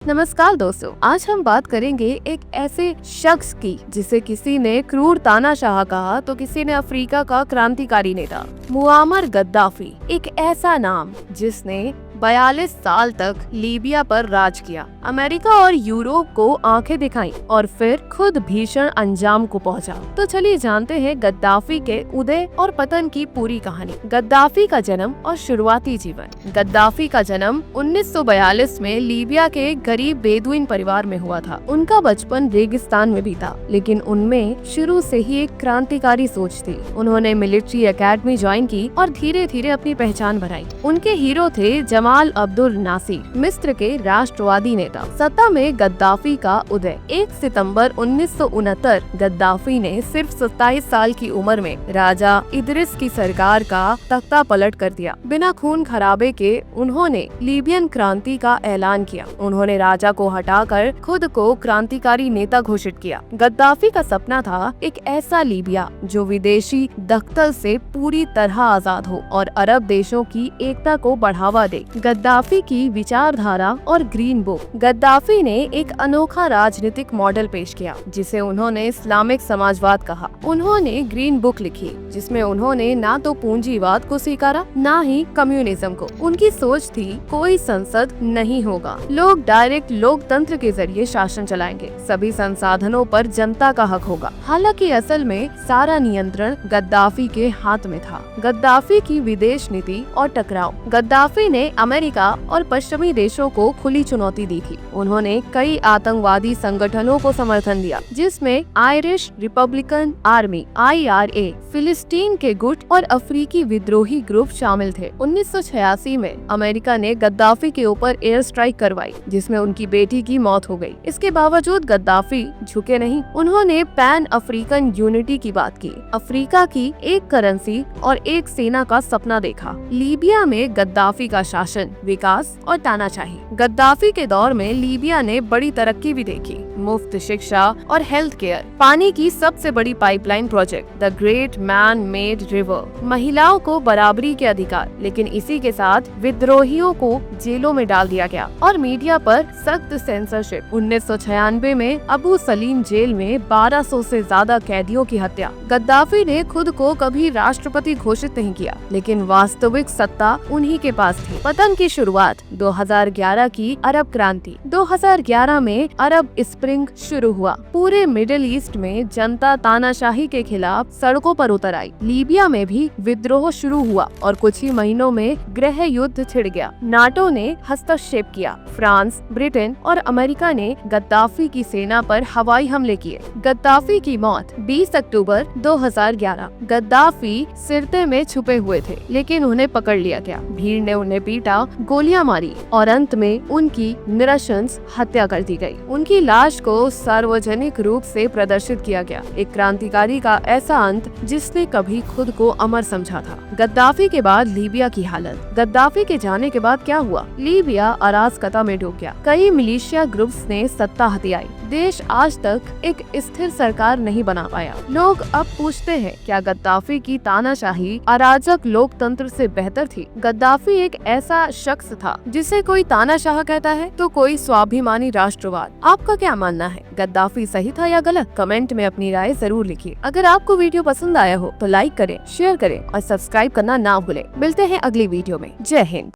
नमस्कार दोस्तों, आज हम बात करेंगे एक ऐसे शख्स की जिसे किसी ने क्रूर तानाशाह कहा तो किसी ने अफ्रीका का क्रांतिकारी नेता। मुआम्मर गद्दाफी एक ऐसा नाम जिसने 42 साल तक लीबिया पर राज किया, अमेरिका और यूरोप को आंखें दिखाई और फिर खुद भीषण अंजाम को पहुंचा। तो चलिए जानते हैं गद्दाफी के उदय और पतन की पूरी कहानी। गद्दाफी का जन्म और शुरुआती जीवन। गद्दाफी का जन्म 1942 में लीबिया के गरीब बेदुइन परिवार में हुआ था। उनका बचपन रेगिस्तान में बीता, लेकिन उनमें शुरू से ही एक क्रांतिकारी सोच थी। उन्होंने मिलिट्री एकेडमी ज्वाइन की और धीरे धीरे अपनी पहचान बनाई। उनके हीरो थे जमाल अब्दुल नासिर, मिस्र के राष्ट्रवादी नेता। सत्ता में गद्दाफी का उदय। 1 सितंबर 1969 गद्दाफी ने सिर्फ 27 साल की उम्र में राजा इदरिस की सरकार का तख्ता पलट कर दिया। बिना खून खराबे के उन्होंने लीबियन क्रांति का ऐलान किया। उन्होंने राजा को हटाकर खुद को क्रांतिकारी नेता घोषित किया। गद्दाफी का सपना था एक ऐसा लीबिया जो विदेशी दखल से पूरी तरह आजाद हो और अरब देशों की एकता को बढ़ावा दे। गद्दाफी की विचारधारा और ग्रीन बुक। गद्दाफी ने एक अनोखा राजनीतिक मॉडल पेश किया जिसे उन्होंने इस्लामिक समाजवाद कहा। उन्होंने ग्रीन बुक लिखी जिसमें उन्होंने ना तो पूंजीवाद को स्वीकारा ना ही कम्युनिज्म को। उनकी सोच थी कोई संसद नहीं होगा, लोग डायरेक्ट लोकतंत्र के जरिए शासन चलाएंगे, सभी संसाधनों पर जनता का हक होगा। हालांकि असल में सारा नियंत्रण गद्दाफी के हाथ में था। गद्दाफी की विदेश नीति और टकराव। गद्दाफी ने अमेरिका और पश्चिमी देशों को खुली चुनौती दी थी। उन्होंने कई आतंकवादी संगठनों को समर्थन दिया जिसमें आयरिश रिपब्लिकन आर्मी (IRA), फिलिस्तीन के गुट और अफ्रीकी विद्रोही ग्रुप शामिल थे। 1986 में अमेरिका ने गद्दाफी के ऊपर एयर स्ट्राइक करवाई जिसमें उनकी बेटी की मौत हो गई। इसके बावजूद गद्दाफी झुके नहीं। उन्होंने पैन अफ्रीकन यूनिटी की बात की, अफ्रीका की एक करेंसी और एक सेना का सपना देखा। लीबिया में गद्दाफी का शासन, विकास और तानाशाही। गद्दाफी के दौर में लीबिया ने बड़ी तरक्की भी देखी। मुफ्त शिक्षा और हेल्थ केयर, पानी की सबसे बड़ी pipeline project the great man made river, महिलाओं को बराबरी के अधिकार। लेकिन इसी के साथ विद्रोहियों को जेलों में डाल दिया गया और मीडिया पर सख्त सेंसरशिप। 1996 में अबू सलीम जेल में 1200 से ज्यादा कैदियों की हत्या। गद्दाफी ने खुद को कभी राष्ट्रपति घोषित नहीं किया, लेकिन वास्तविक सत्ता उन्हीं के पास थी। पतन की शुरुआत 2011 की अरब क्रांति। 2011 में अरब स्प्रिंग शुरू हुआ। पूरे मिडिल ईस्ट में जनता तानाशाही के खिलाफ सड़कों पर उतर आई। लीबिया में भी विद्रोह शुरू हुआ और कुछ ही महीनों में गृह युद्ध छिड़ गया। नाटो ने हस्तक्षेप किया। फ्रांस, ब्रिटेन और अमेरिका ने गद्दाफी की सेना पर हवाई हमले किए। गद्दाफी की मौत 20 अक्टूबर 2011। गद्दाफी सिरते में छुपे हुए थे, लेकिन उन्हें पकड़ लिया गया। भीड़ ने उन्हें पीटा, गोलियां मारी और अंत में उनकी नृशंस हत्या कर दी गई। उनकी लाश को सार्वजनिक रूप से प्रदर्शित किया गया। एक क्रांतिकारी का ऐसा अंत जिसने कभी खुद को अमर समझा था। गद्दाफी के बाद लीबिया की हालत। गद्दाफी के जाने के बाद क्या हुआ? लीबिया अराजकता में डूब गया। कई मिलिशिया ग्रुप्स ने सत्ता हथियाई। देश आज तक एक स्थिर सरकार नहीं बना पाया। लोग अब पूछते हैं, क्या गद्दाफी की तानाशाही अराजक लोकतंत्र से बेहतर थी? गद्दाफी एक ऐसा शख्स था जिसे कोई तानाशाह कहता है तो कोई स्वाभिमानी राष्ट्रवाद। आपका क्या मानना है? गद्दाफी सही था या गलत? कमेंट में अपनी राय जरूर लिखिए। अगर आपको वीडियो पसंद आया हो तो लाइक करें, शेयर करें और सब्सक्राइब करना ना भूलें। मिलते हैं अगली वीडियो में। जय हिंद।